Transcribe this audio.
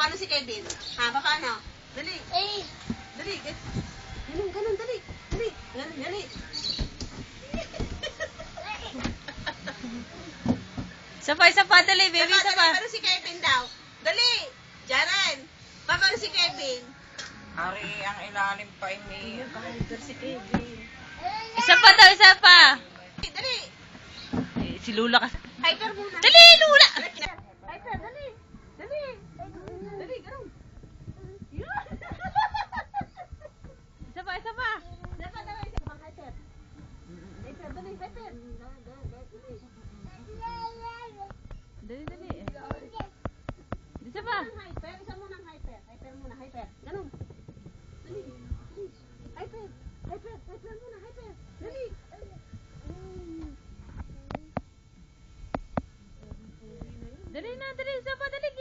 Paano si Kevin? Ha, paano? Dali. Dali. Ganun, dali. Dali. Ganun, dali. Isa pa, dali, baby, isa pa. Paano si Kevin daw? Dali. Jaren. Paano si Kevin? Ari, ang ilalim pa ini. Si Kevin. Isa pa daw, isa pa. Dali. Si Lula kasi. Hyper muna. Dali, Lula! Hyper, dali. Dali. Dali, ganun. Yun. Isa pa, isa pa. Dapat na lang isa. Hyper. Hyper, dali. Hyper. Dali, dali. Isa pa. Hyper. Isa muna ang hyper. Hyper muna, hyper. Ganun. Dali. Hyper. Hyper. Hyper muna, hyper. Dali. Dali na, dali. Isa pa, dali.